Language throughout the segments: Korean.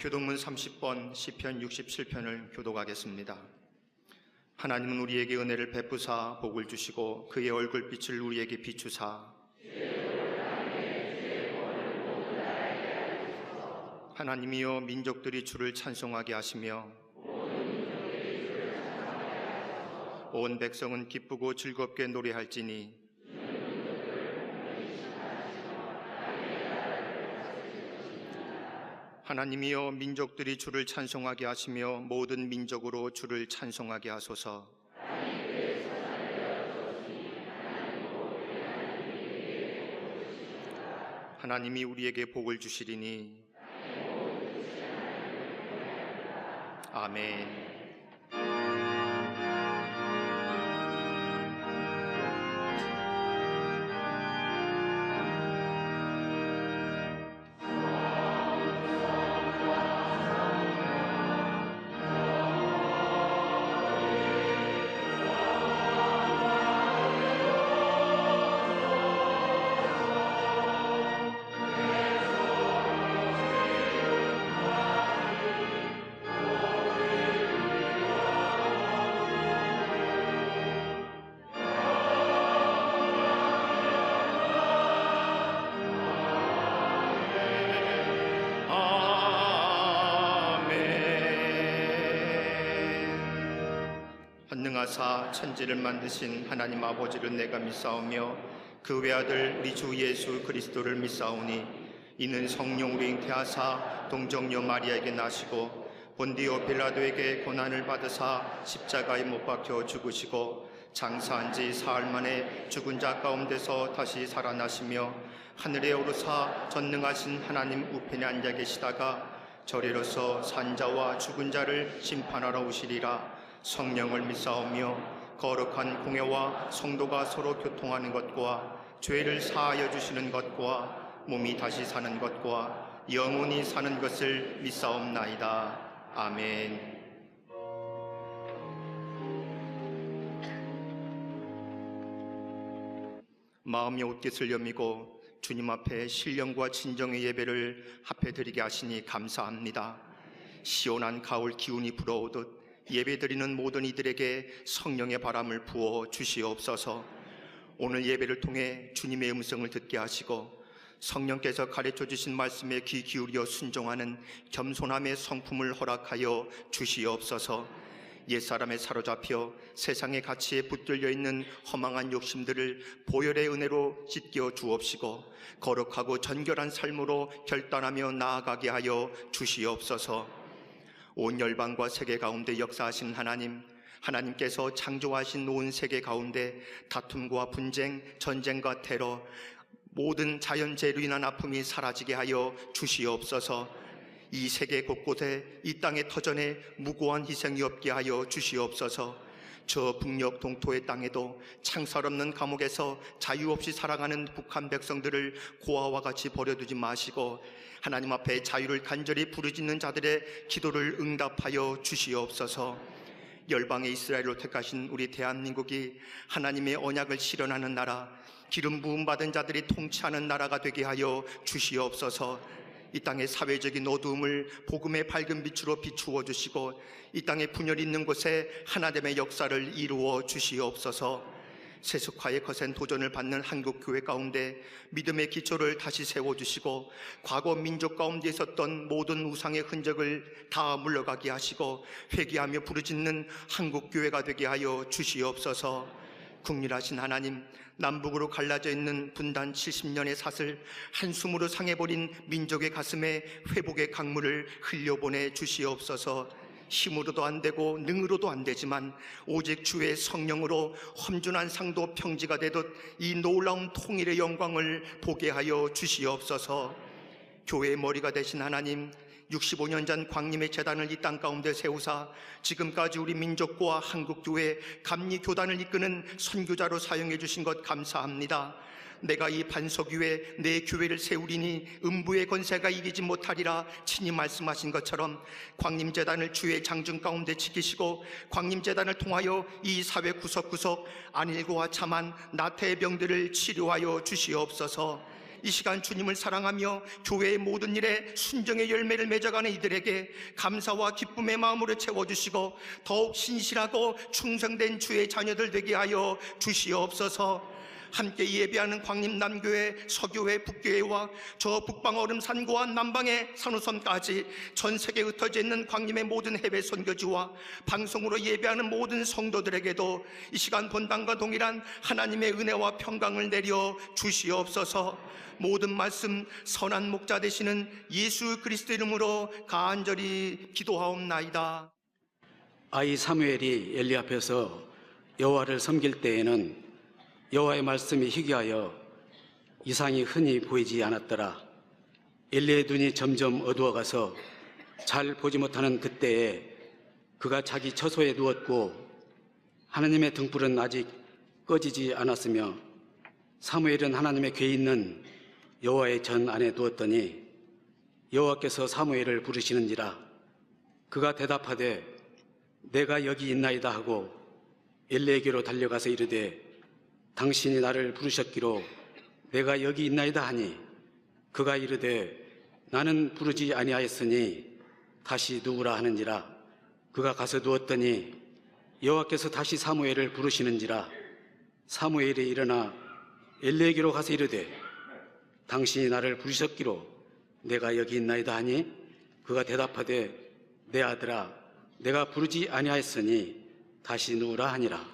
교독문 30번 시편 67편을 교독하겠습니다. 하나님은 우리에게 은혜를 베푸사 복을 주시고 그의 얼굴빛을 우리에게 비추사 하나님이여 민족들이 주를 찬송하게 하시며 온 백성은 기쁘고 즐겁게 노래할지니 하나님이여 민족들이 주를 찬송하게 하시며 모든 민족으로 주를 찬송하게 하소서. 하나님이 우리에게 복을 주시리니 아멘. 전능하사 천지를 만드신 하나님 아버지를 내가 믿사오며 그 외아들 우리 주 예수 그리스도를 믿사오니 이는 성령으로 잉태하사 동정녀 마리아에게 나시고 본디오 빌라도에게 고난을 받으사 십자가에 못 박혀 죽으시고 장사한 지 사흘 만에 죽은 자 가운데서 다시 살아나시며 하늘에 오르사 전능하신 하나님 우편에 앉아 계시다가 저리로서 산자와 죽은 자를 심판하러 오시리라. 성령을 믿사오며 거룩한 공회와 성도가 서로 교통하는 것과 죄를 사하여 주시는 것과 몸이 다시 사는 것과 영원히 사는 것을 믿사옵나이다. 아멘. 마음의 옷깃을 여미고 주님 앞에 신령과 진정의 예배를 합해 드리게 하시니 감사합니다. 시원한 가을 기운이 불어오듯 예배드리는 모든 이들에게 성령의 바람을 부어 주시옵소서. 오늘 예배를 통해 주님의 음성을 듣게 하시고 성령께서 가르쳐 주신 말씀에 귀 기울여 순종하는 겸손함의 성품을 허락하여 주시옵소서. 옛사람에 사로잡혀 세상의 가치에 붙들려 있는 허망한 욕심들을 보혈의 은혜로 찢겨 주옵시고 거룩하고 정결한 삶으로 결단하며 나아가게 하여 주시옵소서. 온 열방과 세계 가운데 역사하신 하나님께서 창조하신 온 세계 가운데 다툼과 분쟁, 전쟁과 테러, 모든 자연재해로 인한 아픔이 사라지게 하여 주시옵소서. 이 세계 곳곳에 이 땅의 터전에 무고한 희생이 없게 하여 주시옵소서. 저 북녘 동토의 땅에도 창살 없는 감옥에서 자유 없이 살아가는 북한 백성들을 고아와 같이 버려두지 마시고 하나님 앞에 자유를 간절히 부르짖는 자들의 기도를 응답하여 주시옵소서. 열방의 이스라엘로 택하신 우리 대한민국이 하나님의 언약을 실현하는 나라, 기름 부음 받은 자들이 통치하는 나라가 되게 하여 주시옵소서. 이 땅의 사회적인 어두움을 복음의 밝은 빛으로 비추어 주시고 이 땅에 분열이 있는 곳에 하나님의 역사를 이루어 주시옵소서. 세속화의 거센 도전을 받는 한국교회 가운데 믿음의 기초를 다시 세워주시고 과거 민족 가운데 있었던 모든 우상의 흔적을 다 물러가게 하시고 회개하며 부르짖는 한국교회가 되게 하여 주시옵소서. 국률하신 하나님, 남북으로 갈라져 있는 분단 70년의 사슬 한숨으로 상해버린 민족의 가슴에 회복의 강물을 흘려보내 주시옵소서. 힘으로도 안 되고 능으로도 안 되지만 오직 주의 성령으로 험준한 상도 평지가 되듯 이 놀라운 통일의 영광을 보게 하여 주시옵소서. 교회의 머리가 되신 하나님, 65년 전 광림의 재단을 이 땅 가운데 세우사 지금까지 우리 민족과 한국교회 감리교단을 이끄는 선교자로 사용해 주신 것 감사합니다. 내가 이 반석 위에 내 교회를 세우리니 음부의 권세가 이기지 못하리라 친히 말씀하신 것처럼 광림재단을 주의 장중 가운데 지키시고 광림재단을 통하여 이 사회 구석구석 안일고와 참한 나태의 병들을 치료하여 주시옵소서. 이 시간 주님을 사랑하며 교회의 모든 일에 순정의 열매를 맺어가는 이들에게 감사와 기쁨의 마음으로 채워주시고 더욱 신실하고 충성된 주의 자녀들 되게 하여 주시옵소서. 함께 예배하는 광림남교회, 서교회, 북교회와 저 북방 얼음산고와 남방의 산호섬까지 전 세계에 흩어져 있는 광림의 모든 해외 선교지와 방송으로 예배하는 모든 성도들에게도 이 시간 본당과 동일한 하나님의 은혜와 평강을 내려 주시옵소서. 모든 말씀 선한 목자 되시는 예수 그리스도 이름으로 간절히 기도하옵나이다. 아이 사무엘이 엘리 앞에서 여호와를 섬길 때에는 여호와의 말씀이 희귀하여 이상이 흔히 보이지 않았더라. 엘리의 눈이 점점 어두워가서 잘 보지 못하는 그때에 그가 자기 처소에 누웠고 하나님의 등불은 아직 꺼지지 않았으며 사무엘은 하나님의 궤에 있는 여호와의 전 안에 누웠더니 여호와께서 사무엘을 부르시는지라. 그가 대답하되 내가 여기 있나이다 하고 엘리에게로 달려가서 이르되 당신이 나를 부르셨기로 내가 여기 있나이다 하니 그가 이르되 나는 부르지 아니하였으니 다시 누구라 하는지라. 그가 가서 누웠더니 여호와께서 다시 사무엘을 부르시는지라. 사무엘이 일어나 엘리에게로 가서 이르되 당신이 나를 부르셨기로 내가 여기 있나이다 하니 그가 대답하되 내 아들아 내가 부르지 아니하였으니 다시 누구라 하니라.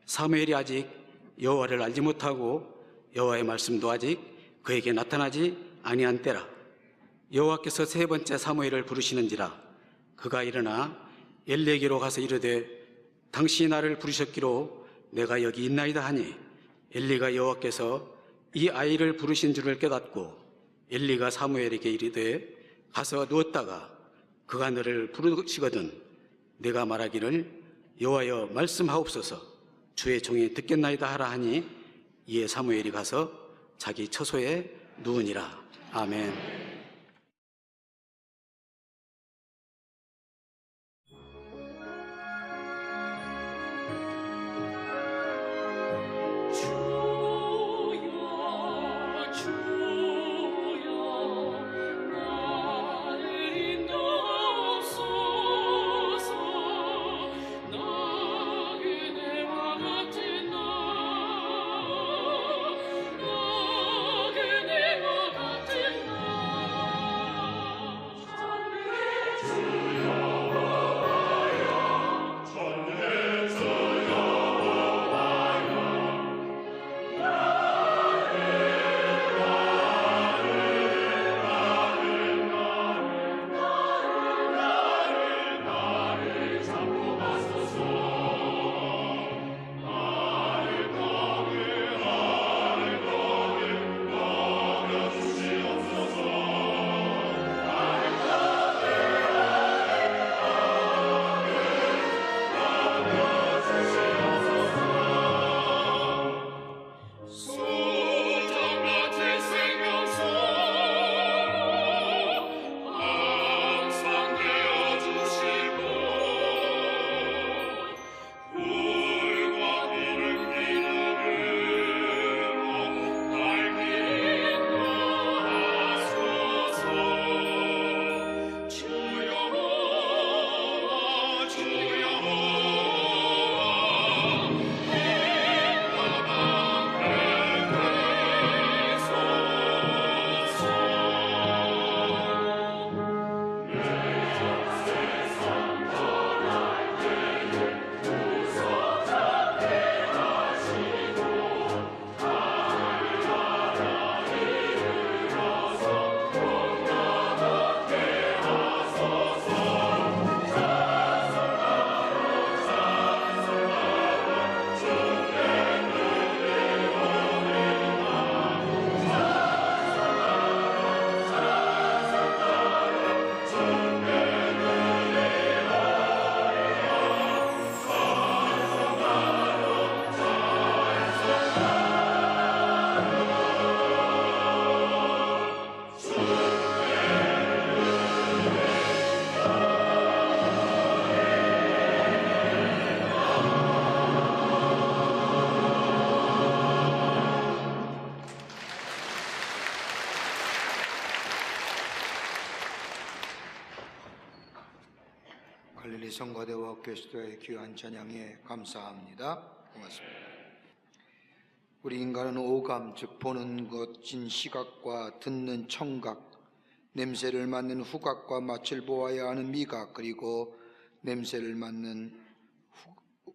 사무엘이 아직 여호와를 알지 못하고 여호와의 말씀도 아직 그에게 나타나지 아니한 때라. 여호와께서 세 번째 사무엘을 부르시는지라. 그가 일어나 엘리에게로 가서 이르되 당신이 나를 부르셨기로 내가 여기 있나이다 하니 엘리가 여호와께서 이 아이를 부르신 줄을 깨닫고 엘리가 사무엘에게 이르되 가서 누웠다가 그가 너를 부르시거든 내가 말하기를 여호와여 말씀하옵소서 주의 종이 듣겠나이다 하라 하니 이에 사무엘이 가서 자기 처소에 누우니라. 아멘. 성가대와 교수들의 귀한 찬양에 감사합니다. 고맙습니다. 우리 인간은 오감, 즉 보는 것, 진 시각과 듣는 청각, 냄새를 맡는 후각과 맛을 보아야 하는 미각, 그리고 냄새를 맡는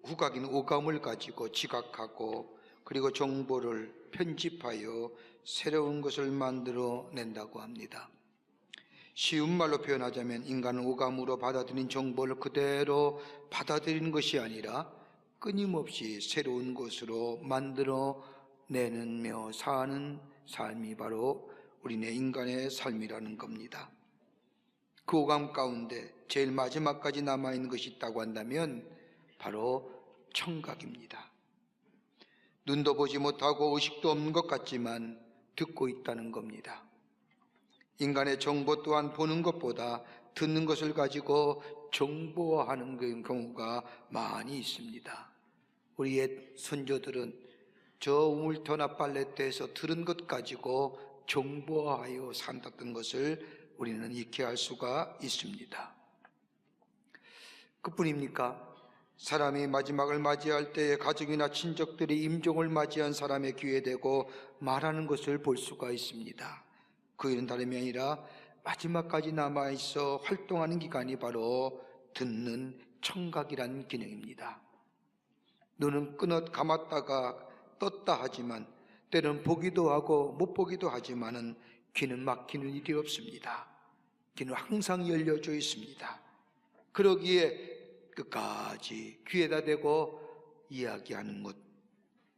후각인 오감을 가지고 지각하고 그리고 정보를 편집하여 새로운 것을 만들어 낸다고 합니다. 쉬운 말로 표현하자면 인간은 오감으로 받아들인 정보를 그대로 받아들이는 것이 아니라 끊임없이 새로운 것으로 만들어 내며 사는 삶이 바로 우리네 인간의 삶이라는 겁니다. 그 오감 가운데 제일 마지막까지 남아있는 것이 있다고 한다면 바로 청각입니다. 눈도 보지 못하고 의식도 없는 것 같지만 듣고 있다는 겁니다. 인간의 정보 또한 보는 것보다 듣는 것을 가지고 정보화하는 경우가 많이 있습니다. 우리 옛 선조들은 저 우물터나 빨래터에서 들은 것 가지고 정보화하여 산다던 것을 우리는 익히 알 수가 있습니다. 그뿐입니까? 사람이 마지막을 맞이할 때에 가족이나 친척들이 임종을 맞이한 사람의 귀에 대고 말하는 것을 볼 수가 있습니다. 그 일은 다름이 아니라 마지막까지 남아있어 활동하는 기간이 바로 듣는 청각이라는 기능입니다. 눈은 끊어 감았다가 떴다 하지만 때는 보기도 하고 못 보기도 하지만은 귀는 막히는 일이 없습니다. 귀는 항상 열려져 있습니다. 그러기에 끝까지 귀에다 대고 이야기하는 것,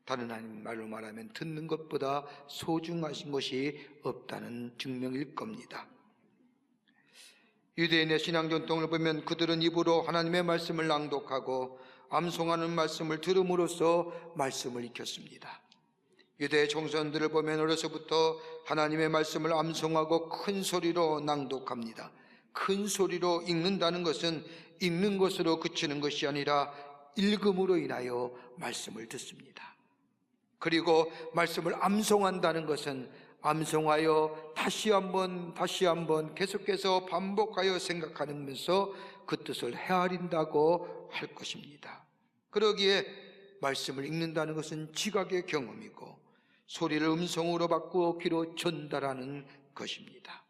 다른 말로 말하면 듣는 것보다 소중하신 것이 없다는 증명일 겁니다. 유대인의 신앙 전통을 보면 그들은 입으로 하나님의 말씀을 낭독하고 암송하는 말씀을 들음으로써 말씀을 익혔습니다. 유대 종선들을 보면 어려서부터 하나님의 말씀을 암송하고 큰 소리로 낭독합니다. 큰 소리로 읽는다는 것은 읽는 것으로 그치는 것이 아니라 읽음으로 인하여 말씀을 듣습니다. 그리고 말씀을 암송한다는 것은 암송하여 다시 한번 계속해서 반복하여 생각하면서 그 뜻을 헤아린다고 할 것입니다. 그러기에 말씀을 읽는다는 것은 지각의 경험이고 소리를 음성으로 바꾸어 귀로 전달하는 것입니다.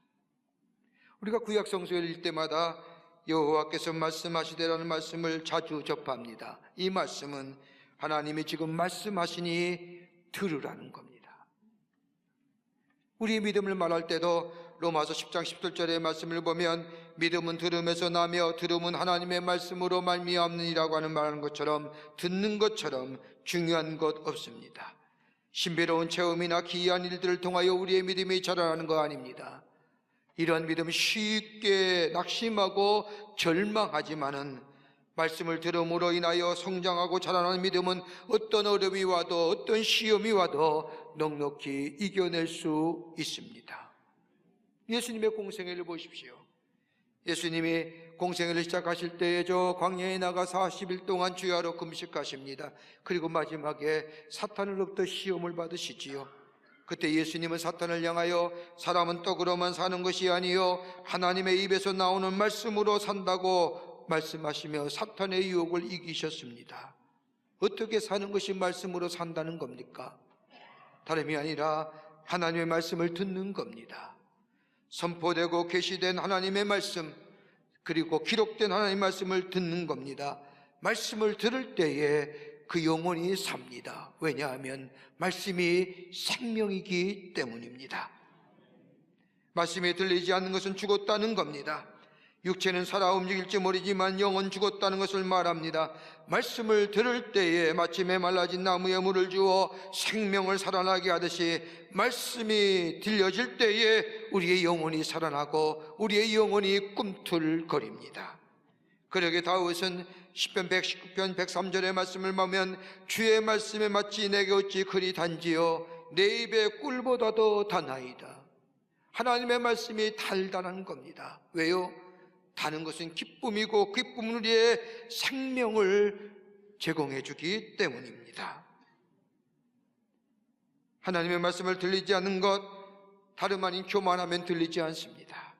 우리가 구약 성서를 읽을 때마다 여호와께서 말씀하시되라는 말씀을 자주 접합니다. 이 말씀은 하나님이 지금 말씀하시니 들으라는 겁니다. 우리의 믿음을 말할 때도 로마서 10장 17절의 말씀을 보면 믿음은 들음에서 나며 들음은 하나님의 말씀으로 말미암느니라고 하는 것처럼 듣는 것처럼 중요한 것 없습니다. 신비로운 체험이나 기이한 일들을 통하여 우리의 믿음이 자라나는 거 아닙니다. 이러한 믿음은 쉽게 낙심하고 절망하지만은 말씀을 들음으로 인하여 성장하고 자라나는 믿음은 어떤 어려움이 와도 어떤 시험이 와도 넉넉히 이겨낼 수 있습니다. 예수님의 공생애를 보십시오. 예수님이 공생애를 시작하실 때에 저 광야에 나가 40일 동안 주야로 금식하십니다. 그리고 마지막에 사탄으로부터 시험을 받으시지요. 그때 예수님은 사탄을 향하여 사람은 떡으로만 사는 것이 아니요 하나님의 입에서 나오는 말씀으로 산다고 말씀하시며 사탄의 유혹을 이기셨습니다. 어떻게 사는 것이 말씀으로 산다는 겁니까? 다름이 아니라 하나님의 말씀을 듣는 겁니다. 선포되고 계시된 하나님의 말씀, 그리고 기록된 하나님의 말씀을 듣는 겁니다. 말씀을 들을 때에 그 영혼이 삽니다. 왜냐하면 말씀이 생명이기 때문입니다. 말씀이 들리지 않는 것은 죽었다는 겁니다. 육체는 살아 움직일지 모르지만 영은 죽었다는 것을 말합니다. 말씀을 들을 때에 마치 메말라진 나무에 물을 주어 생명을 살아나게 하듯이 말씀이 들려질 때에 우리의 영혼이 살아나고 우리의 영혼이 꿈틀거립니다. 그러게 다윗은 시편 119편 103절의 말씀을 보면 주의 말씀에 마치 내게 어찌 그리 단지요 내 입의 꿀보다도 단하이다. 하나님의 말씀이 달달한 겁니다. 왜요? 다는 것은 기쁨이고 기쁨은 우리의 생명을 제공해 주기 때문입니다. 하나님의 말씀을 들리지 않는 것 다름 아닌 교만하면 들리지 않습니다.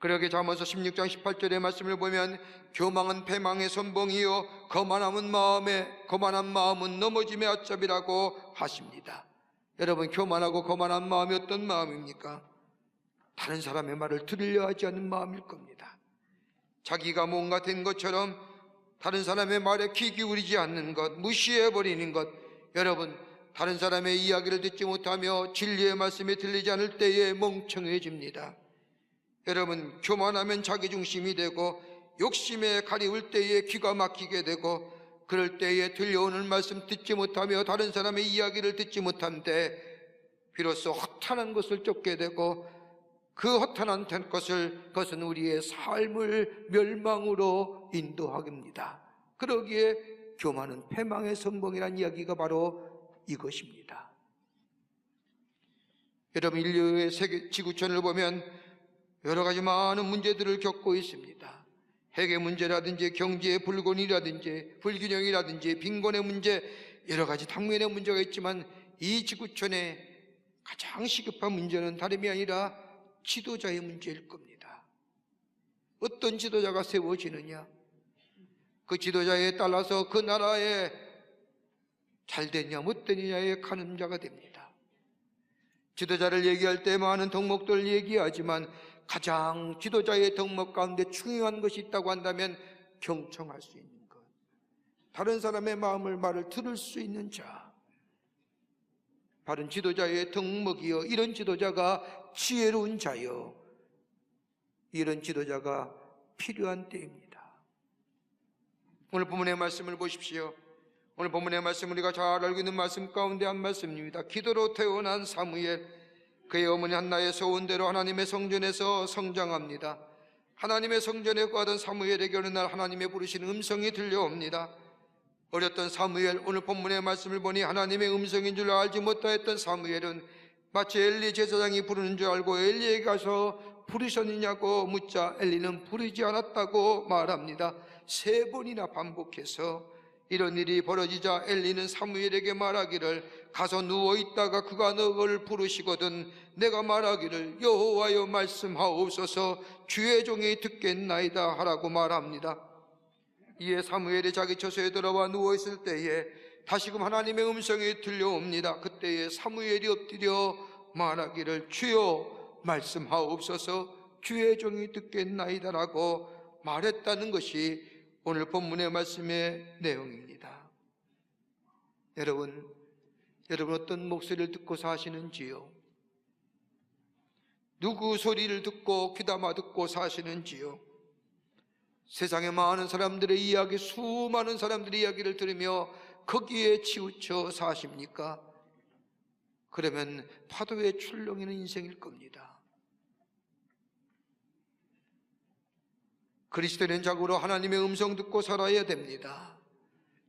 그러게 잠언서 16장 18절의 말씀을 보면 교망은 패망의 선봉이요 거만한 마음은 넘어짐의 아첩이라고 하십니다. 여러분, 교만하고 거만한 마음이 어떤 마음입니까? 다른 사람의 말을 들으려 하지 않는 마음일 겁니다. 자기가 뭔가 된 것처럼 다른 사람의 말에 귀 기울이지 않는 것, 무시해버리는 것. 여러분, 다른 사람의 이야기를 듣지 못하며 진리의 말씀이 들리지 않을 때에 멍청해집니다. 여러분, 교만하면 자기중심이 되고 욕심에 가리울 때에 귀가 막히게 되고, 그럴 때에 들려오는 말씀 듣지 못하며 다른 사람의 이야기를 듣지 못한데 비로소 허탄한 것을 쫓게 되고, 그 허탄한 것은 우리의 삶을 멸망으로 인도합니다. 그러기에 교만은 패망의 선봉이라는 이야기가 바로 이것입니다. 여러분, 인류의 세계 지구촌을 보면 여러 가지 많은 문제들을 겪고 있습니다. 핵의 문제라든지 경제의 불균형이라든지 빈곤의 문제, 여러 가지 당면의 문제가 있지만 이 지구촌의 가장 시급한 문제는 다름이 아니라 지도자의 문제일 겁니다. 어떤 지도자가 세워지느냐, 그 지도자에 따라서 그 나라에 잘 되냐 못 되느냐의 가늠자가 됩니다. 지도자를 얘기할 때 많은 덕목들을 얘기하지만 가장 지도자의 덕목 가운데 중요한 것이 있다고 한다면 경청할 수 있는 것, 다른 사람의 말을 들을 수 있는 자, 바른 지도자의 덕목이요, 이런 지도자가 지혜로운 자요, 이런 지도자가 필요한 때입니다. 오늘 본문의 말씀을 보십시오. 오늘 본문의 말씀, 우리가 잘 알고 있는 말씀 가운데 한 말씀입니다. 기도로 태어난 사무엘, 그의 어머니 한나의 소원대로 하나님의 성전에서 성장합니다. 하나님의 성전에 거하던 사무엘에게 어느 날 하나님의 부르시는 음성이 들려옵니다. 어렸던 사무엘, 오늘 본문의 말씀을 보니 하나님의 음성인 줄 알지 못하였던 사무엘은 마치 엘리 제사장이 부르는 줄 알고 엘리에게 가서 부르셨느냐고 묻자 엘리는 부르지 않았다고 말합니다. 3번이나 반복해서 이런 일이 벌어지자 엘리는 사무엘에게 말하기를, 가서 누워있다가 그가 너를 부르시거든 내가 말하기를 여호와여 말씀하옵소서 주의 종이 듣겠나이다 하라고 말합니다. 이에 사무엘이 자기 처소에 들어와 누워있을 때에 다시금 하나님의 음성이 들려옵니다. 그때에 사무엘이 엎드려 말하기를 주여 말씀하옵소서 주의 종이 듣겠나이다 라고 말했다는 것이 오늘 본문의 말씀의 내용입니다. 여러분 어떤 목소리를 듣고 사시는지요? 누구 소리를 듣고 귀담아 듣고 사시는지요? 세상에 많은 사람들의 이야기, 수많은 사람들의 이야기를 들으며 거기에 치우쳐 사십니까? 그러면 파도에 출렁이는 인생일 겁니다. 그리스도인은 자고로 하나님의 음성 듣고 살아야 됩니다.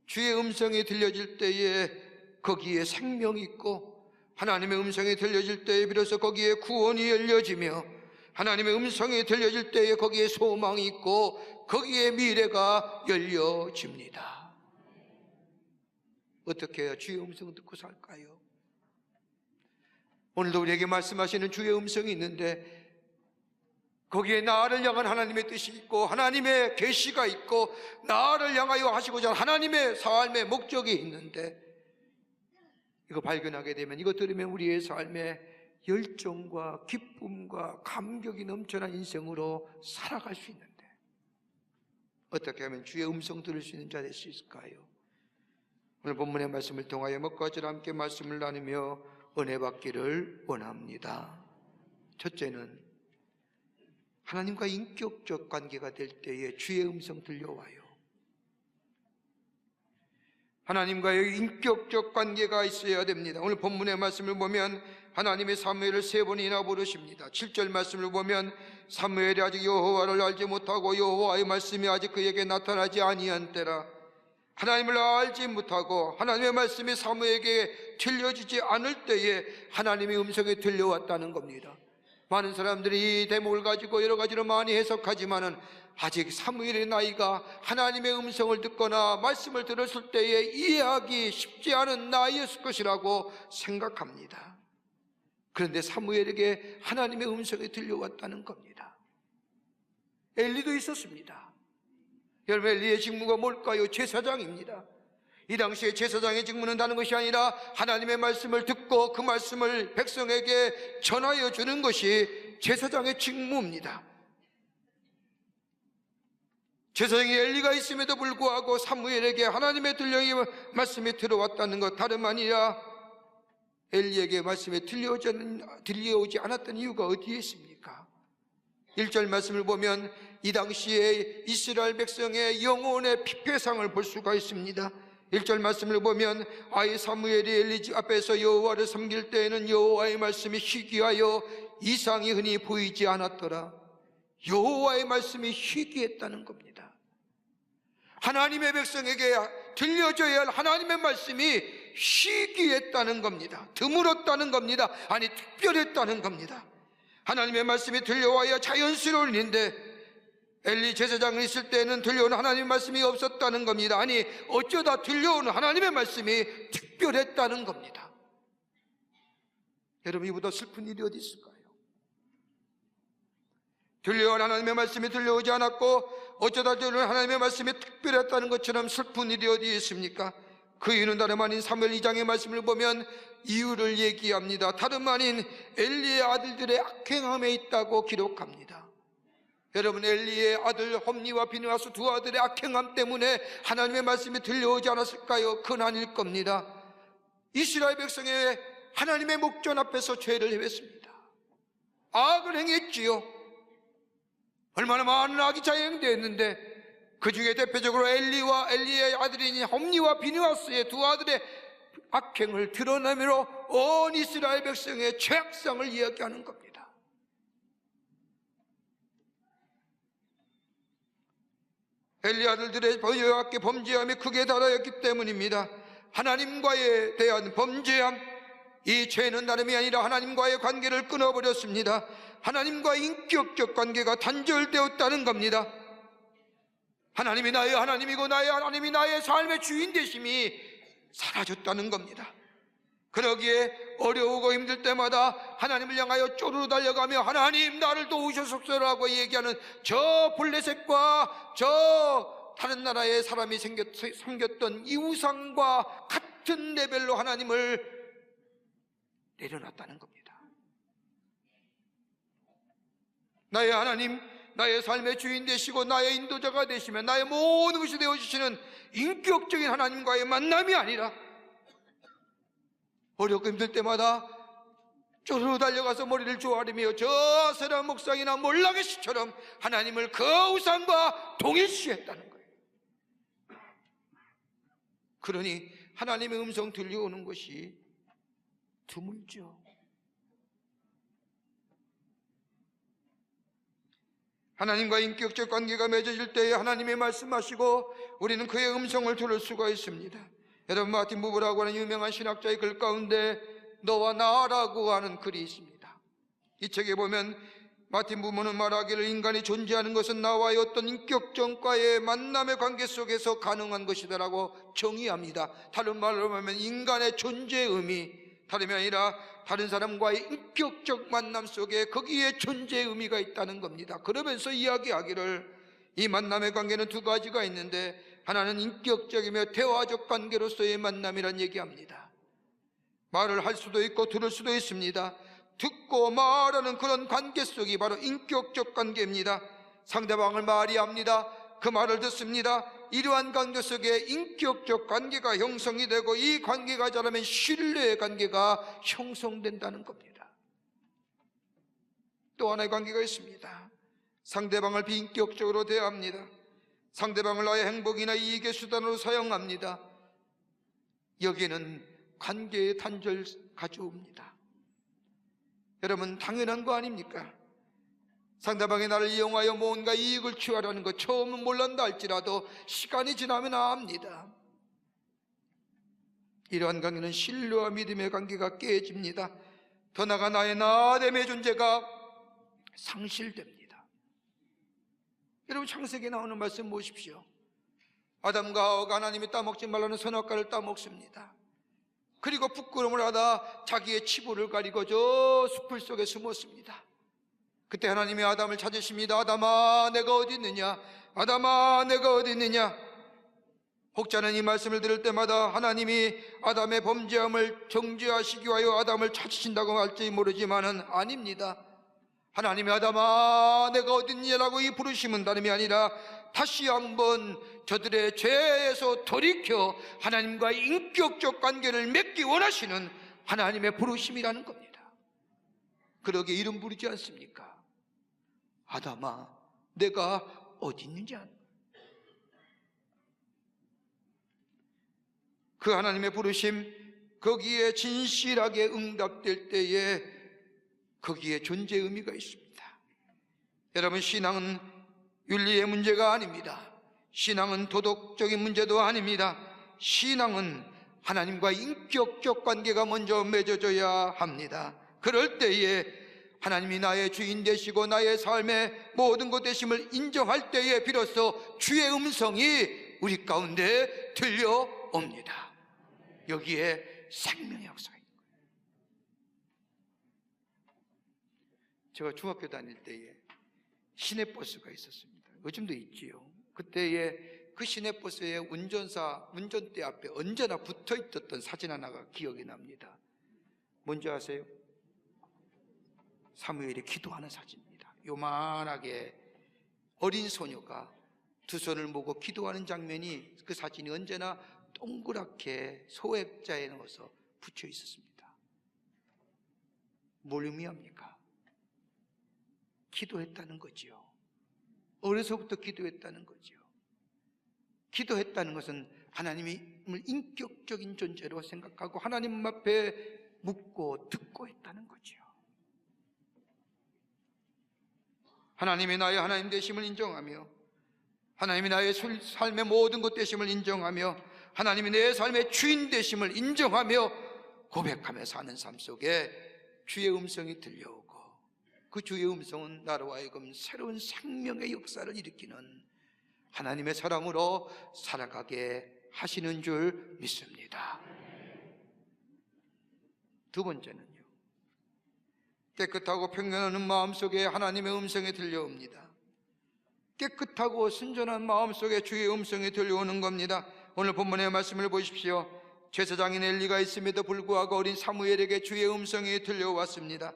주의 음성이 들려질 때에 거기에 생명이 있고, 하나님의 음성이 들려질 때에 비로소 거기에 구원이 열려지며, 하나님의 음성이 들려질 때에 거기에 소망이 있고 거기에 미래가 열려집니다. 어떻게 해야 주의 음성 듣고 살까요? 오늘도 우리에게 말씀하시는 주의 음성이 있는데 거기에 나를 향한 하나님의 뜻이 있고 하나님의 계시가 있고 나를 향하여 하시고자 하는 하나님의 삶의 목적이 있는데, 이거 발견하게 되면, 이거 들으면 우리의 삶에 열정과 기쁨과 감격이 넘쳐난 인생으로 살아갈 수 있는데 어떻게 하면 주의 음성 들을 수 있는 자 될 수 있을까요? 오늘 본문의 말씀을 통하여 먹고 저와 함께 말씀을 나누며 은혜 받기를 원합니다. 첫째는 하나님과 인격적 관계가 될 때에 주의 음성 들려와요. 하나님과의 인격적 관계가 있어야 됩니다. 오늘 본문의 말씀을 보면 하나님의 사무엘을 3번이나 부르십니다. 7절 말씀을 보면 사무엘이 아직 여호와를 알지 못하고 여호와의 말씀이 아직 그에게 나타나지 아니한 때라, 하나님을 알지 못하고 하나님의 말씀이 사무엘에게 들려지지 않을 때에 하나님의 음성이 들려왔다는 겁니다. 많은 사람들이 이 대목을 가지고 여러 가지로 많이 해석하지만은 아직 사무엘의 나이가 하나님의 음성을 듣거나 말씀을 들었을 때에 이해하기 쉽지 않은 나이였을 것이라고 생각합니다. 그런데 사무엘에게 하나님의 음성이 들려왔다는 겁니다. 엘리도 있었습니다. 여러분, 엘리의 직무가 뭘까요? 제사장입니다. 이 당시에 제사장의 직무는 다른 것이 아니라 하나님의 말씀을 듣고 그 말씀을 백성에게 전하여 주는 것이 제사장의 직무입니다. 제사장이 엘리가 있음에도 불구하고 사무엘에게 하나님의 들려의 말씀이 들어왔다는 것, 다름 아니라 엘리에게 말씀이 들려오지 않았던 이유가 어디에 있습니까? 1절 말씀을 보면 이 당시에 이스라엘 백성의 영혼의 피폐상을 볼 수가 있습니다. 1절 말씀을 보면 아이 사무엘이 엘리 집 앞에서 여호와를 섬길 때에는 여호와의 말씀이 희귀하여 이상이 흔히 보이지 않았더라. 여호와의 말씀이 희귀했다는 겁니다. 하나님의 백성에게 들려줘야 할 하나님의 말씀이 희귀했다는 겁니다. 드물었다는 겁니다. 아니, 특별했다는 겁니다. 하나님의 말씀이 들려와야 자연스러운 일인데 엘리 제사장이 있을 때는 들려오는 하나님의 말씀이 없었다는 겁니다. 아니, 어쩌다 들려오는 하나님의 말씀이 특별했다는 겁니다. 여러분, 이보다 슬픈 일이 어디 있을까요? 들려오는 하나님의 말씀이 들려오지 않았고 어쩌다 들려오는 하나님의 말씀이 특별했다는 것처럼 슬픈 일이 어디에 있습니까? 그 이유는 다름 아닌 사무엘 2장의 말씀을 보면 이유를 얘기합니다. 다름 아닌 엘리의 아들들의 악행함에 있다고 기록합니다. 여러분, 엘리의 아들 홈니와 비느하스 두 아들의 악행함 때문에 하나님의 말씀이 들려오지 않았을까요? 그건 아닐 겁니다. 이스라엘 백성의 하나님의 목전 앞에서 죄를 행했습니다. 악을 행했지요. 얼마나 많은 악이 자행되었는데 그 중에 대표적으로 엘리와 엘리의 아들인 홈니와 비느하스의 두 아들의 악행을 드러내므로 온 이스라엘 백성의 죄악성을 이야기하는 겁니다. 엘리 아들들의 여호와께 범죄함이 크게 달하였기 때문입니다. 하나님과에 대한 범죄함, 이 죄는 다름이 아니라 하나님과의 관계를 끊어버렸습니다. 하나님과의 인격적 관계가 단절되었다는 겁니다. 하나님이 나의 하나님이고 나의 하나님이 나의 삶의 주인 되심이 사라졌다는 겁니다. 그러기에 어려우고 힘들 때마다 하나님을 향하여 쪼르르 달려가며 하나님 나를 도우셔서라고 얘기하는 저 블레셋과 저 다른 나라의 사람이 섬겼던 이 우상과 같은 레벨로 하나님을 내려놨다는 겁니다. 나의 하나님, 나의 삶의 주인 되시고 나의 인도자가 되시며 나의 모든 것이 되어주시는 인격적인 하나님과의 만남이 아니라 어렵고 힘들 때마다 쪼르르 달려가서 머리를 조아리며 저 세라 목상이나 몰락의 시처럼 하나님을 그 우상과 동일시했다는 거예요. 그러니 하나님의 음성 들려오는 것이 드물죠. 하나님과 인격적 관계가 맺어질 때에 하나님이 말씀하시고 우리는 그의 음성을 들을 수가 있습니다. 여러분, 마틴 부부라고 하는 유명한 신학자의 글 가운데 너와 나라고 하는 글이 있습니다. 이 책에 보면 마틴 부부는 말하기를 인간이 존재하는 것은 나와의 어떤 인격적과의 만남의 관계 속에서 가능한 것이다라고 정의합니다. 다른 말로 하면 인간의 존재의 의미, 다름이 아니라 다른 사람과의 인격적 만남 속에 거기에 존재의 의미가 있다는 겁니다. 그러면서 이야기하기를 이 만남의 관계는 두 가지가 있는데 하나는 인격적이며 대화적 관계로서의 만남이란 얘기합니다. 말을 할 수도 있고 들을 수도 있습니다. 듣고 말하는 그런 관계 속이 바로 인격적 관계입니다. 상대방을 말이합니다. 그 말을 듣습니다. 이러한 관계 속에 인격적 관계가 형성이 되고 이 관계가 자라면 신뢰의 관계가 형성된다는 겁니다. 또 하나의 관계가 있습니다. 상대방을 비인격적으로 대합니다. 상대방을 나의 행복이나 이익의 수단으로 사용합니다. 여기에는 관계의 단절 가져옵니다. 여러분, 당연한 거 아닙니까? 상대방이 나를 이용하여 뭔가 이익을 취하려는 것 처음은 몰란다 할지라도 시간이 지나면 압니다. 이러한 관계는 신뢰와 믿음의 관계가 깨집니다. 더 나아가 나의 나됨의 존재가 상실됩니다. 여러분, 창세기에 나오는 말씀 보십시오. 아담과 하와가 하나님이 따먹지 말라는 선악과를 따먹습니다. 그리고 부끄러움을 하다 자기의 치부를 가리고 저 숲을 속에 숨었습니다. 그때 하나님이 아담을 찾으십니다. 아담아, 내가 어디 있느냐? 아담아, 내가 어디 있느냐? 혹자는 이 말씀을 들을 때마다 하나님이 아담의 범죄함을 정죄하시기 위하여 아담을 찾으신다고 할지 모르지만은 아닙니다. 하나님이 아담아, 내가 어디 있느냐라고 이 부르심은 다름이 아니라 다시 한번 저들의 죄에서 돌이켜 하나님과 인격적 관계를 맺기 원하시는 하나님의 부르심이라는 겁니다. 그러게 이름 부르지 않습니까? 아담아, 내가 어디 있는지 아는 거예요. 그 하나님의 부르심, 거기에 진실하게 응답될 때에 거기에 존재 의미가 있습니다. 여러분, 신앙은 윤리의 문제가 아닙니다. 신앙은 도덕적인 문제도 아닙니다. 신앙은 하나님과 인격적 관계가 먼저 맺어져야 합니다. 그럴 때에 하나님이 나의 주인 되시고 나의 삶의 모든 것 되심을 인정할 때에 비로소 주의 음성이 우리 가운데 들려옵니다. 여기에 생명의 역사가 있는 거예요. 제가 중학교 다닐 때에 시내버스가 있었습니다. 요즘도 있지요. 그때에 그 시내버스의 운전대 앞에 언제나 붙어있었던 사진 하나가 기억이 납니다. 뭔지 아세요? 사무엘이 기도하는 사진입니다. 요만하게 어린 소녀가 두 손을 모고 기도하는 장면이, 그 사진이 언제나 동그랗게 소액자에 넣어서 붙여 있었습니다. 뭘 의미합니까? 기도했다는 거지요. 어려서부터 기도했다는 거지요. 기도했다는 것은 하나님을 인격적인 존재로 생각하고 하나님 앞에 묻고 듣고 했다는 거지요. 하나님이 나의 하나님 되심을 인정하며, 하나님이 나의 삶의 모든 것 되심을 인정하며, 하나님이 내 삶의 주인 되심을 인정하며 고백하며 사는 삶 속에 주의 음성이 들려오고, 그 주의 음성은 나로 하여금 새로운 생명의 역사를 일으키는 하나님의 사람으로 살아가게 하시는 줄 믿습니다. 두 번째는요, 깨끗하고 평안한 마음속에 하나님의 음성이 들려옵니다. 깨끗하고 순전한 마음속에 주의 음성이 들려오는 겁니다. 오늘 본문의 말씀을 보십시오. 제사장인 엘리가 있음에도 불구하고 어린 사무엘에게 주의 음성이 들려왔습니다.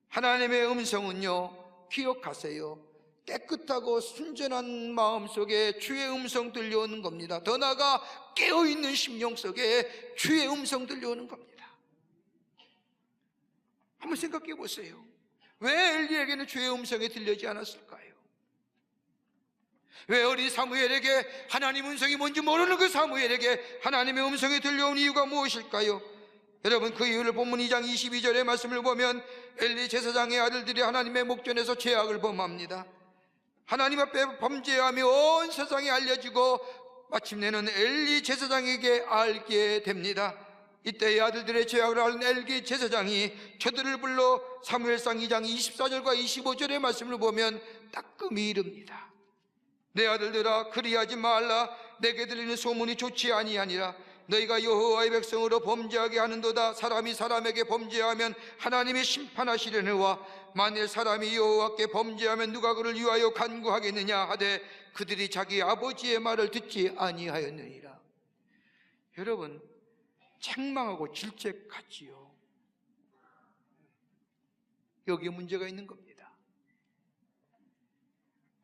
하나님의 음성은요, 기억하세요, 깨끗하고 순전한 마음속에 주의 음성 들려오는 겁니다. 더 나아가 깨어있는 심령 속에 주의 음성 들려오는 겁니다. 한번 생각해 보세요. 왜 엘리에게는 주의 음성이 들리지 않았을까요? 왜 어린 사무엘에게 하나님 음성이 뭔지 모르는 그 사무엘에게 하나님의 음성이 들려온 이유가 무엇일까요? 여러분, 그 이유를 본문 2장 22절의 말씀을 보면 엘리 제사장의 아들들이 하나님의 목전에서 죄악을 범합니다. 하나님 앞에 범죄하며 온 세상에 알려지고 마침내는 엘리 제사장에게 알게 됩니다. 이때 아들들의 죄악을 아는 엘리 제사장이 저들을 불러 사무엘상 2장 24절과 25절의 말씀을 보면 따끔히 이릅니다. 내 아들들아, 그리하지 말라. 내게 들리는 소문이 좋지 아니하니라. 너희가 여호와의 백성으로 범죄하게 하는도다. 사람이 사람에게 범죄하면 하나님이 심판하시려느와 만일 사람이 여호와께 범죄하면 누가 그를 위하여 간구하겠느냐 하되 그들이 자기 아버지의 말을 듣지 아니하였느니라. 여러분, 책망하고 질책하지요. 여기에 문제가 있는 겁니다.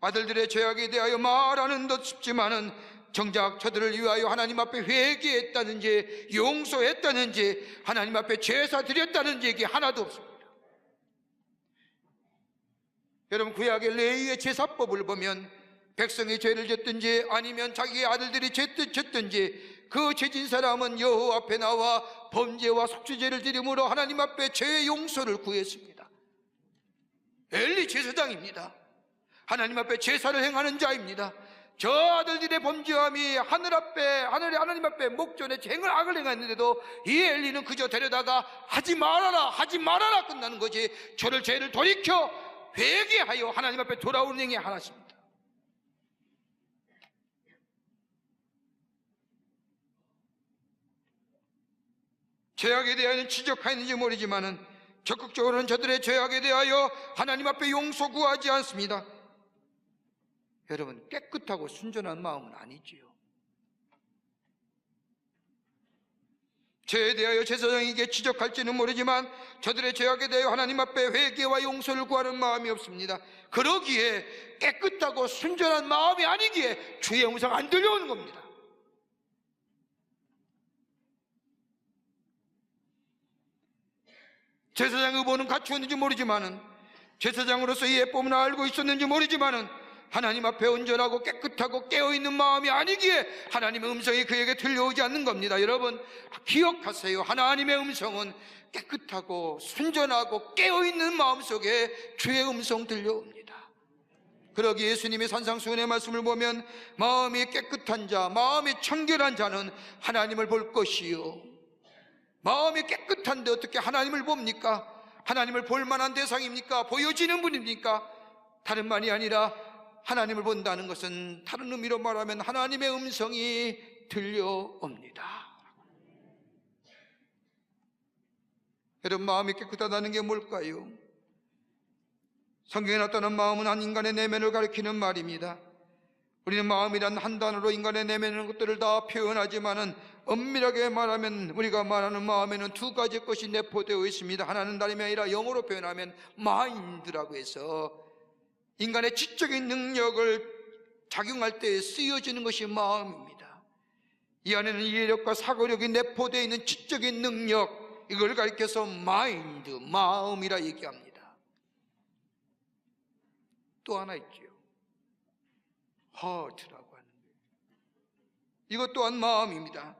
아들들의 죄악에 대하여 말하는 듯 싶지만은 정작 저들을 위하여 하나님 앞에 회개했다는지 용서했다는지 하나님 앞에 제사 드렸다는지 얘기 하나도 없습니다. 여러분, 구약의 레위의 제사법을 보면 백성이 죄를 졌든지 아니면 자기의 아들들이 죄를 졌든지 그 죄진 사람은 여호와 앞에 나와 범죄와 속죄제를 드림으로 하나님 앞에 죄의 용서를 구했습니다. 엘리 제사장입니다. 하나님 앞에 제사를 행하는 자입니다. 저 아들들의 범죄함이 하나님 앞에 목전에 악을 행했는데도 이 엘리는 그저 데려다가 하지 말아라 끝나는 거지, 저를 죄를 돌이켜 회개하여 하나님 앞에 돌아오는 행위 하나십니다. 죄악에 대하여는 지적하였는지 모르지만은 적극적으로는 저들의 죄악에 대하여 하나님 앞에 용서 구하지 않습니다. 여러분, 깨끗하고 순전한 마음은 아니지요. 죄에 대하여 제사장에게 지적할지는 모르지만 저들의 죄악에 대하여 하나님 앞에 회개와 용서를 구하는 마음이 없습니다. 그러기에 깨끗하고 순전한 마음이 아니기에 주의 음성 안 들려오는 겁니다. 제사장 의복은 갖추었는지 모르지만은, 제사장으로서 이 예법을 알고 있었는지 모르지만은 하나님 앞에 온전하고 깨끗하고 깨어있는 마음이 아니기에 하나님의 음성이 그에게 들려오지 않는 겁니다. 여러분, 기억하세요. 하나님의 음성은 깨끗하고 순전하고 깨어있는 마음 속에 주의 음성 들려옵니다. 그러기에 예수님의 산상수훈의 말씀을 보면 마음이 깨끗한 자, 마음이 청결한 자는 하나님을 볼 것이요, 마음이 깨끗한데 어떻게 하나님을 봅니까? 하나님을 볼 만한 대상입니까? 보여지는 분입니까? 다른 말이 아니라 하나님을 본다는 것은 다른 의미로 말하면 하나님의 음성이 들려옵니다. 여러분, 마음이 깨끗하다는 게 뭘까요? 성경에 나타난 마음은 한 인간의 내면을 가리키는 말입니다. 우리는 마음이란 한 단어로 인간의 내면의 것들을 다 표현하지만은 엄밀하게 말하면 우리가 말하는 마음에는 두 가지 것이 내포되어 있습니다. 하나는 다름이 아니라 영어로 표현하면 마인드라고 해서 인간의 지적인 능력을 작용할 때 쓰여지는 것이 마음입니다. 이 안에는 이해력과 사고력이 내포되어 있는 지적인 능력, 이걸 가리켜서 마인드, 마음이라 얘기합니다. 또 하나 있죠. heart라고 하는 거예요. 이것 또한 마음입니다.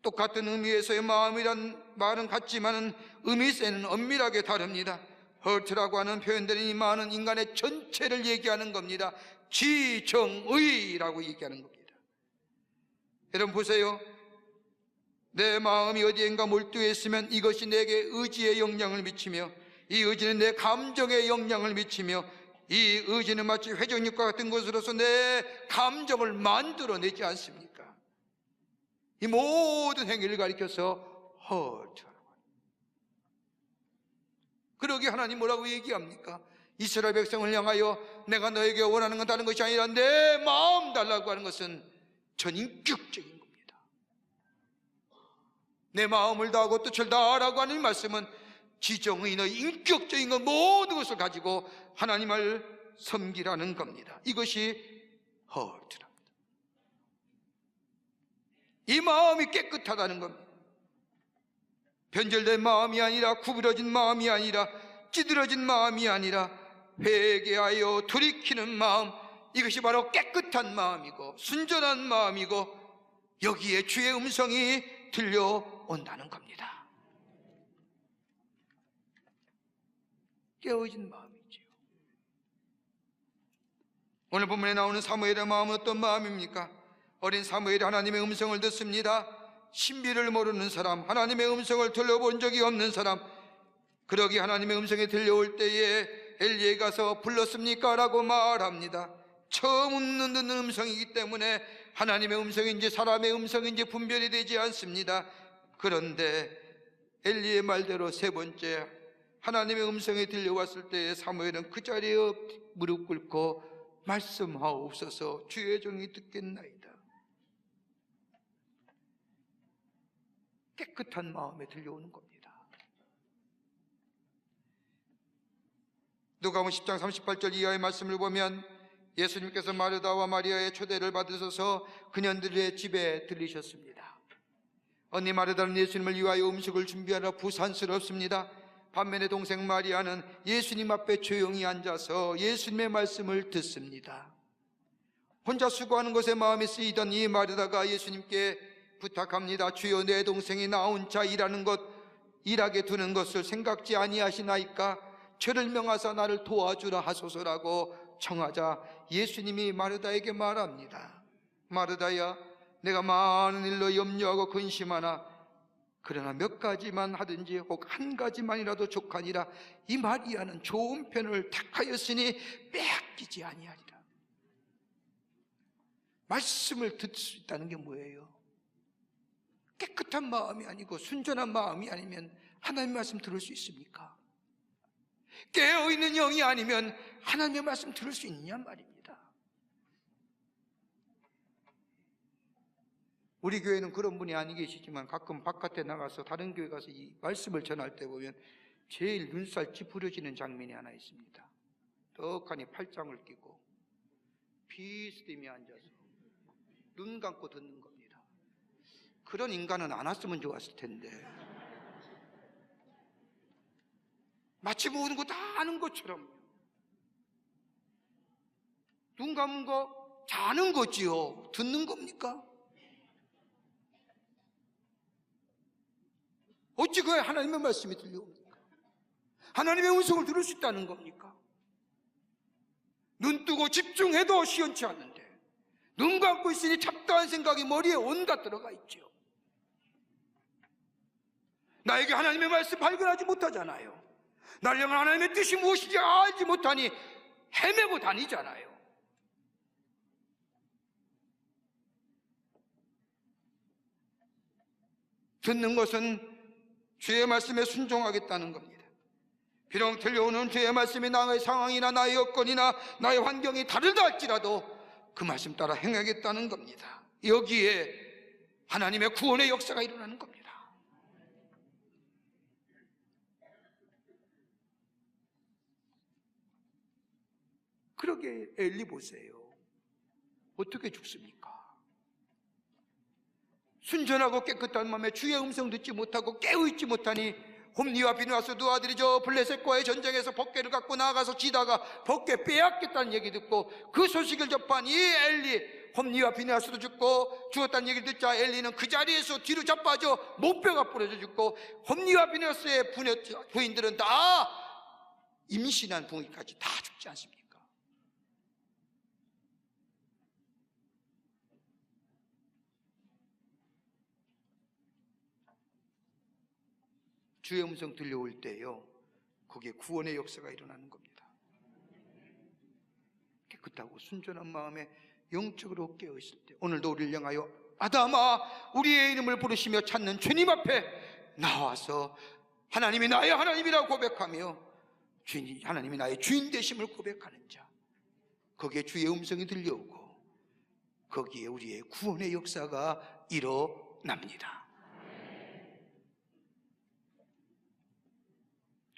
똑같은 의미에서의 마음이란 말은 같지만은 의미세는 엄밀하게 다릅니다. heart라고 하는 표현들은 이 많은 인간의 전체를 얘기하는 겁니다. 지정의라고 얘기하는 겁니다. 여러분 보세요. 내 마음이 어디엔가 몰두해 있으면 이것이 내게 의지에 영향을 미치며, 이 의지는 내 감정에 영향을 미치며, 이 의지는 마치 회전력과 같은 것으로서 내 감정을 만들어내지 않습니까? 이 모든 행위를 가리켜서 heart라고 합니다. 그러기에 하나님 뭐라고 얘기합니까? 이스라엘 백성을 향하여 내가 너에게 원하는 건 다른 것이 아니라 내 마음 달라고 하는 것은 전인격적인 겁니다. 내 마음을 다하고 뜻을 다하라고 하는 말씀은 지정의 너의 인격적인 것 모든 것을 가지고 하나님을 섬기라는 겁니다. 이것이 heart랍니다. 이 마음이 깨끗하다는 겁니다. 변절된 마음이 아니라, 구부러진 마음이 아니라, 찌들어진 마음이 아니라 회개하여 돌이키는 마음, 이것이 바로 깨끗한 마음이고 순전한 마음이고 여기에 주의 음성이 들려온다는 겁니다. 깨어진 마음이지요. 오늘 본문에 나오는 사무엘의 마음은 어떤 마음입니까? 어린 사무엘이 하나님의 음성을 듣습니다. 신비를 모르는 사람, 하나님의 음성을 들려본 적이 없는 사람, 그러기 하나님의 음성이 들려올 때에 엘리에 가서 불렀습니까? 라고 말합니다. 처음 듣는 음성이기 때문에 하나님의 음성인지 사람의 음성인지 분별이 되지 않습니다. 그런데 엘리의 말대로 세 번째 하나님의 음성이 들려왔을 때 사무엘은 그 자리에 무릎 꿇고 말씀하옵소서, 주의 종이 듣겠나이다. 깨끗한 마음에 들려오는 겁니다. 누가복음 10장 38절 이하의 말씀을 보면 예수님께서 마르다와 마리아의 초대를 받으셔서 그녀들의 집에 들리셨습니다. 언니 마르다는 예수님을 위하여 음식을 준비하러 부산스럽습니다. 반면에 동생 마리아는 예수님 앞에 조용히 앉아서 예수님의 말씀을 듣습니다. 혼자 수고하는 것에 마음이 쓰이던 이 마르다가 예수님께 부탁합니다. 주여, 내 동생이 나 혼자 일하는 것, 일하게 두는 것을 생각지 아니하시나이까? 저를 명하사 나를 도와주라 하소서라고 청하자 예수님이 마르다에게 말합니다. 마르다야, 내가 많은 일로 염려하고 근심하나 그러나 몇 가지만 하든지 혹 한 가지만이라도 족하니라. 이 마리아는 좋은 편을 택하였으니 빼앗기지 아니하리라. 말씀을 듣을 수 있다는 게 뭐예요? 깨끗한 마음이 아니고 순전한 마음이 아니면 하나님의 말씀 들을 수 있습니까? 깨어있는 영이 아니면 하나님의 말씀 들을 수 있느냐 말입니다. 우리 교회는 그런 분이 아니 계시지만 가끔 바깥에 나가서 다른 교회 가서 이 말씀을 전할 때 보면 제일 눈살 찌푸려지는 장면이 하나 있습니다. 떡하니 팔짱을 끼고 비스듬히 앉아서 눈 감고 듣는 겁니다. 그런 인간은 안 왔으면 좋았을 텐데, 마치 모든 거 다 아는 것처럼 눈 감은 거 자는 거지요. 듣는 겁니까? 어찌 그에 하나님의 말씀이 들려옵니까? 하나님의 음성을 들을 수 있다는 겁니까? 눈 뜨고 집중해도 시원치 않는데 눈 감고 있으니 잡다한 생각이 머리에 온갖 들어가 있죠. 나에게 하나님의 말씀 발견하지 못하잖아요. 나를 향한 하나님의 뜻이 무엇인지 알지 못하니 헤매고 다니잖아요. 듣는 것은 주의 말씀에 순종하겠다는 겁니다. 비록 들려오는 주의 말씀이 나의 상황이나 나의 여건이나 나의 환경이 다르다 할지라도 그 말씀 따라 행하겠다는 겁니다. 여기에 하나님의 구원의 역사가 일어나는 겁니다. 그러게 엘리 보세요. 어떻게 죽습니까? 순전하고 깨끗한 마음에 주의 음성 듣지 못하고 깨어있지 못하니 홈리와 비누아스 두 아들이 저 블레셋과의 전쟁에서 법궤를 갖고 나가서 지다가 법궤 빼앗겠다는 얘기 듣고 그 소식을 접한 이 엘리, 홈리와 비누아스도 죽고 죽었다는 얘기를 듣자 엘리는 그 자리에서 뒤로 자빠져 목뼈가 부러져 죽고 홈리와 비누아스의 부인들은 다 임신한 부인까지 다 죽지 않습니까? 주의 음성 들려올 때요, 거기에 구원의 역사가 일어나는 겁니다. 깨끗하고 순전한 마음에 영적으로 깨어있을 때, 오늘도 우리를 향하여 아담아 우리의 이름을 부르시며 찾는 주님 앞에 나와서 하나님이 나의 하나님이라고 고백하며 주인이 하나님이 나의 주인 되심을 고백하는 자, 거기에 주의 음성이 들려오고 거기에 우리의 구원의 역사가 일어납니다.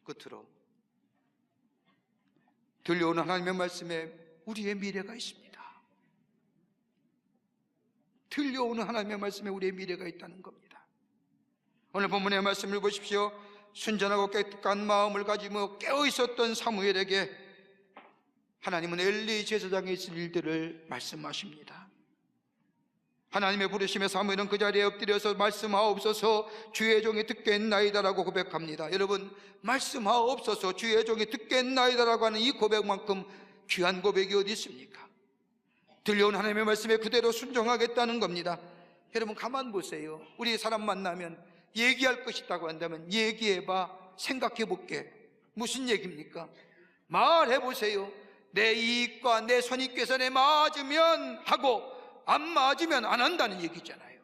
끝으로 들려오는 하나님의 말씀에 우리의 미래가 있습니다. 들려오는 하나님의 말씀에 우리의 미래가 있다는 겁니다. 오늘 본문의 말씀을 보십시오. 순전하고 깨끗한 마음을 가지며 깨어있었던 사무엘에게 하나님은 엘리 제사장에 있을 일들을 말씀하십니다. 하나님의 부르심에 사무엘은 그 자리에 엎드려서 말씀하옵소서 주의 종이 듣겠나이다라고 고백합니다. 여러분, 말씀하옵소서 주의 종이 듣겠나이다라고 하는 이 고백만큼 귀한 고백이 어디 있습니까? 들려온 하나님의 말씀에 그대로 순종하겠다는 겁니다. 여러분, 가만 보세요. 우리 사람 만나면 얘기할 것이 있다고 한다면 얘기해봐, 생각해볼게. 무슨 얘기입니까? 말해보세요. 내 이익과 내 선입견에 맞으면 하고 안 맞으면 안 한다는 얘기잖아요.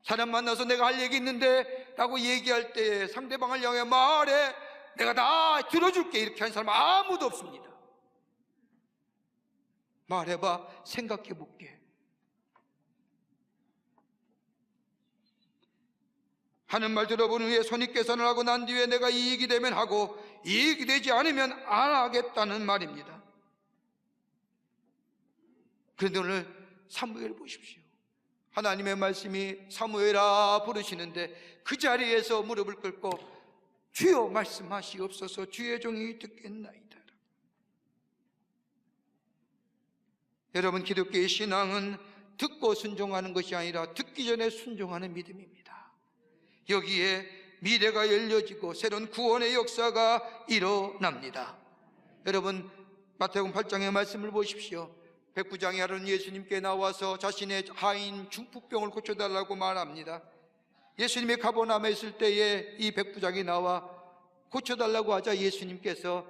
사람 만나서 내가 할 얘기 있는데 라고 얘기할 때 상대방을 향해 말해, 내가 다 들어줄게, 이렇게 하는 사람 아무도 없습니다. 말해봐, 생각해볼게. 하는 말 들어본 후에 손익계산을 하고 난 뒤에 내가 이익이 되면 하고 이익이 되지 않으면 안 하겠다는 말입니다. 그런데 오늘 사무엘 보십시오. 하나님의 말씀이 사무엘아 부르시는데 그 자리에서 무릎을 꿇고 주여 말씀하시옵소서 주의 종이 듣겠나이다. 여러분, 기독교의 신앙은 듣고 순종하는 것이 아니라 듣기 전에 순종하는 믿음입니다. 여기에 미래가 열려지고 새로운 구원의 역사가 일어납니다. 여러분, 마태복음 8장의 말씀을 보십시오. 백부장이 하루는 예수님께 나와서 자신의 하인 중풍병을 고쳐달라고 말합니다. 예수님이 가버나움에 있을 때에 이 백부장이 나와 고쳐달라고 하자 예수님께서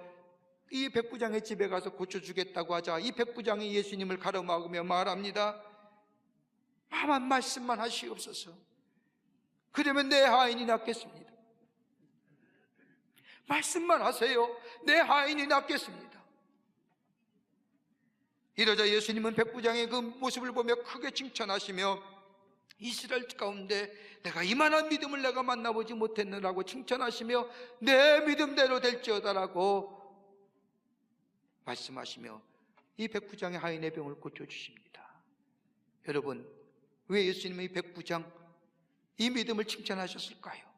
이 백부장의 집에 가서 고쳐주겠다고 하자 이 백부장이 예수님을 가로막으며 말합니다. 말씀만 하시옵소서. 그러면 내 하인이 낫겠습니다. 말씀만 하세요. 내 하인이 낫겠습니다. 이러자 예수님은 백부장의 그 모습을 보며 크게 칭찬하시며 이스라엘 가운데 내가 이만한 믿음을 내가 만나보지 못했느라고 칭찬하시며 내 믿음대로 될지어다라고 말씀하시며 이 백부장의 하인의 병을 고쳐주십니다. 여러분, 왜 예수님은 이 백부장 이 믿음을 칭찬하셨을까요?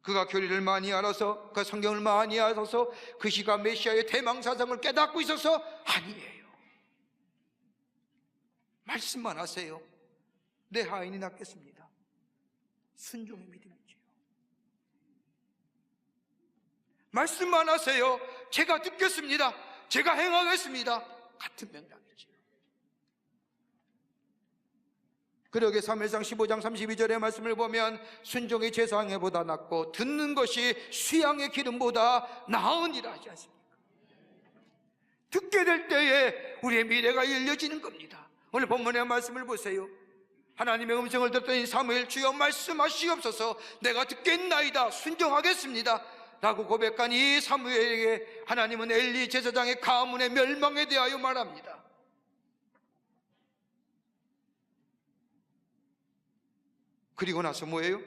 그가 교리를 많이 알아서, 그가 성경을 많이 알아서 그 시가 메시아의 대망사상을 깨닫고 있어서 아니에요. 말씀만 하세요. 내 하인이 낫겠습니다. 순종의 믿음이지요. 말씀만 하세요. 제가 듣겠습니다. 제가 행하겠습니다. 같은 명령이지요. 그러게 사무엘상 15장 32절의 말씀을 보면 순종이 제사항해보다 낫고 듣는 것이 수양의 기름보다 나으니라 하지 않습니까? 듣게 될 때에 우리의 미래가 열려지는 겁니다. 오늘 본문의 말씀을 보세요. 하나님의 음성을 듣더니 사무엘 주여 말씀하시옵소서 내가 듣겠나이다 순종하겠습니다 라고 고백한 이 사무엘에게 하나님은 엘리 제사장의 가문의 멸망에 대하여 말합니다. 그리고 나서 뭐예요?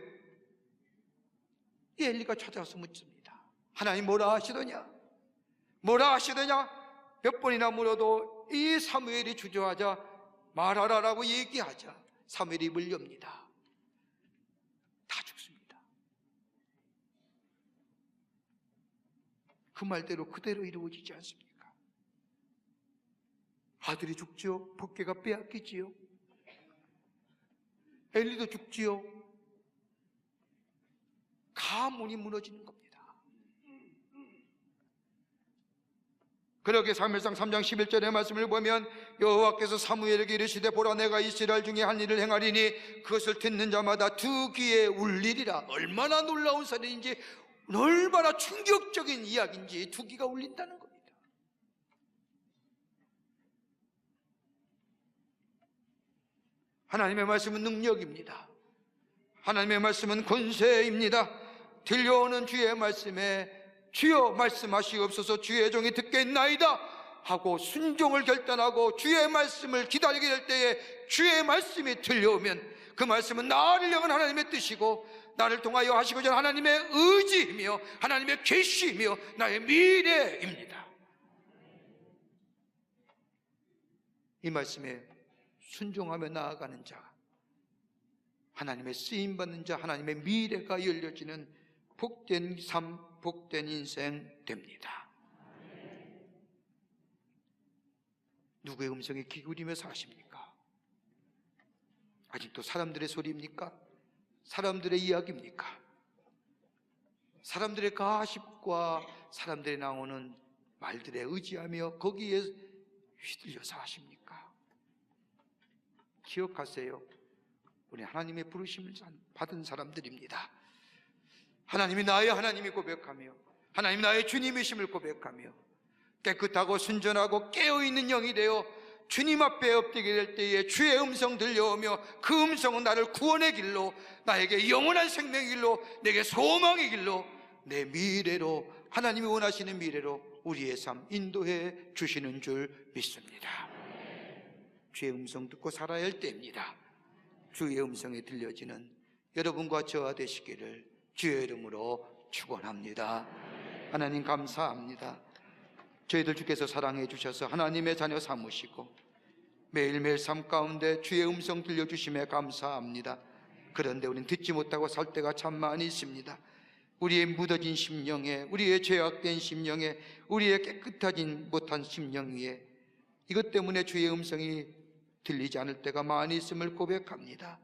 이 엘리가 찾아와서 묻습니다. 하나님 뭐라 하시더냐? 뭐라 하시더냐? 몇 번이나 물어도 이 사무엘이 주저하자 말하라라고 얘기하자 사무엘이 입을 엽니다. 다 죽습니다. 그 말대로 그대로 이루어지지 않습니까? 아들이 죽지요. 법궤가 빼앗기지요. 엘리도 죽지요. 가문이 무너지는 겁니다. 그러게 사무엘상 3장 11절의 말씀을 보면 여호와께서 사무엘에게 이르시되 보라 내가 이스라엘 중에 한 일을 행하리니 그것을 듣는 자마다 두 귀에 울리리라. 얼마나 놀라운 사례인지 얼마나 충격적인 이야기인지 두 귀가 울린다는 겁니다. 하나님의 말씀은 능력입니다. 하나님의 말씀은 권세입니다. 들려오는 주의 말씀에 주여 말씀하시옵소서 주의 종이 듣겠나이다 하고 순종을 결단하고 주의 말씀을 기다리게 될 때에 주의 말씀이 들려오면 그 말씀은 나를 향한 하나님의 뜻이고 나를 통하여 하시고자 하는 하나님의 의지이며 하나님의 계시이며 나의 미래입니다. 이 말씀에 순종하며 나아가는 자, 하나님의 쓰임받는 자, 하나님의 미래가 열려지는 복된 삶, 복된 인생 됩니다. 누구의 음성에 귀 기울이며 사십니까? 아직도 사람들의 소리입니까? 사람들의 이야기입니까? 사람들의 가십과 사람들의 나오는 말들에 의지하며 거기에 휘둘려서 하십니까? 기억하세요. 우리 하나님의 부르심을 받은 사람들입니다. 하나님이 나의 하나님이 고백하며 하나님 나의 주님이심을 고백하며 깨끗하고 순전하고 깨어있는 영이 되어 주님 앞에 엎드리게 될 때에 주의 음성 들려오며 그 음성은 나를 구원의 길로 나에게 영원한 생명의 길로 내게 소망의 길로 내 미래로 하나님이 원하시는 미래로 우리의 삶 인도해 주시는 줄 믿습니다. 주의 음성 듣고 살아야 할 때입니다. 주의 음성이 들려지는 여러분과 저와 되시기를 주의 이름으로 축원합니다. 하나님 감사합니다. 저희들 주께서 사랑해 주셔서 하나님의 자녀 삼으시고 매일매일 삶 가운데 주의 음성 들려주심에 감사합니다. 그런데 우리는 듣지 못하고 살 때가 참 많이 있습니다. 우리의 묻어진 심령에, 우리의 죄악된 심령에, 우리의 깨끗하지 못한 심령 위에 이것 때문에 주의 음성이 들리지 않을 때가 많이 있음을 고백합니다.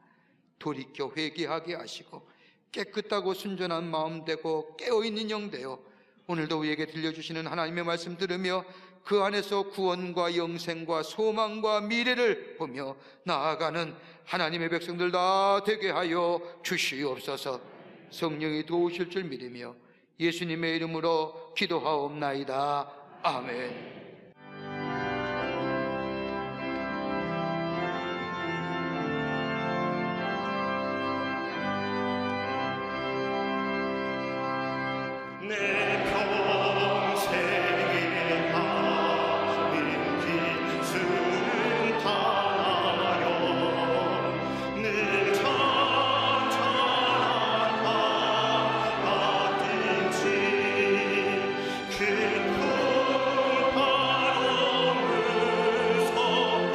돌이켜 회개하게 하시고 깨끗하고 순전한 마음 되고 깨어있는 영 되어 오늘도 우리에게 들려주시는 하나님의 말씀 들으며 그 안에서 구원과 영생과 소망과 미래를 보며 나아가는 하나님의 백성들 다 되게 하여 주시옵소서. 성령이 도우실 줄 믿으며 예수님의 이름으로 기도하옵나이다. 아멘. 내 평생에 하는 기술을 다하여 늘 찬찬한 같은지 큰 바람을 섞어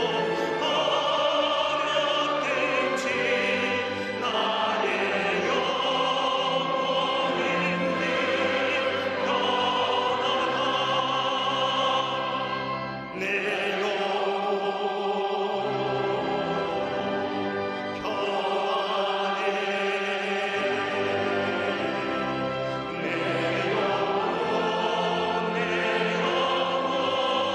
어렸든지 나의 내 영혼 평안해 내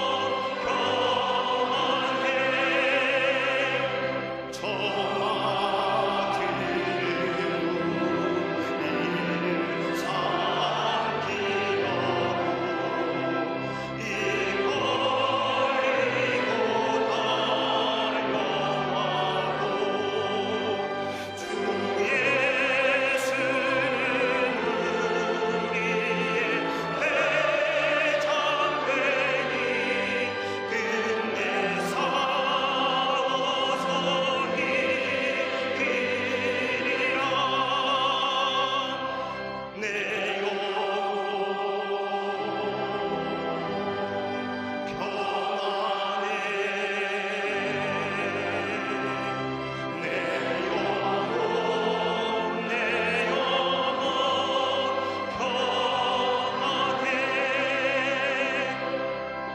영혼 평안해 저마들은 우리를 삼키려고 내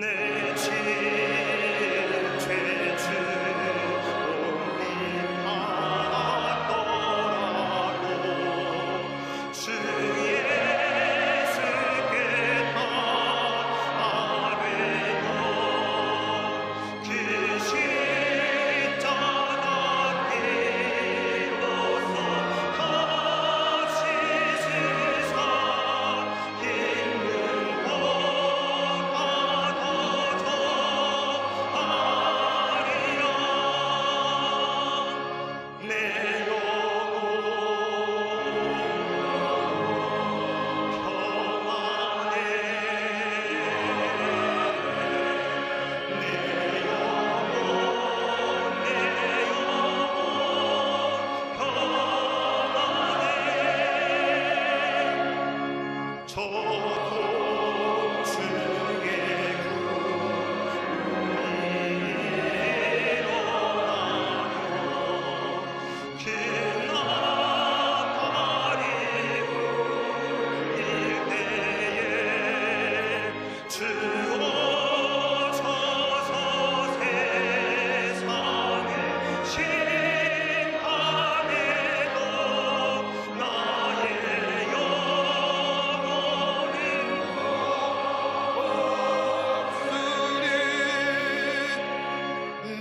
내 죄주를 올리하더라도 주 예수께 아뢰어 그 십자가 피로써 거시시사 있는 내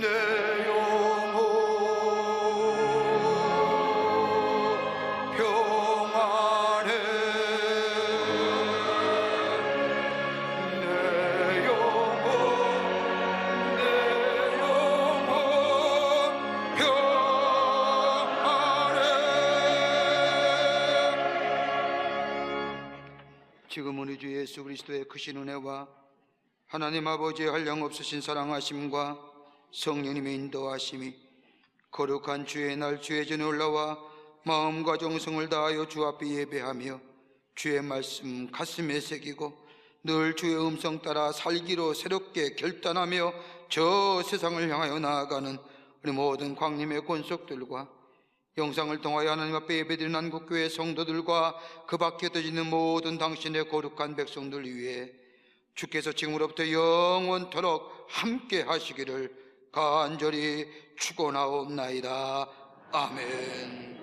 지금 우리 주 예수 그리스도의 크신 은혜와 하나님 아버지의 한량없으신 사랑하심과 성령님의 인도하심이 거룩한 주의 날 주의 전에 올라와 마음과 정성을 다하여 주 앞에 예배하며 주의 말씀 가슴에 새기고 늘 주의 음성 따라 살기로 새롭게 결단하며 저 세상을 향하여 나아가는 우리 모든 광림의 권속들과 영상을 통하여 하나님 앞에 예배드리는 한국교회 성도들과 그 밖에 떠있는 모든 당신의 거룩한 백성들 위해 주께서 지금으로부터 영원토록 함께 하시기를 간절히 축원하옵나이다. 아멘.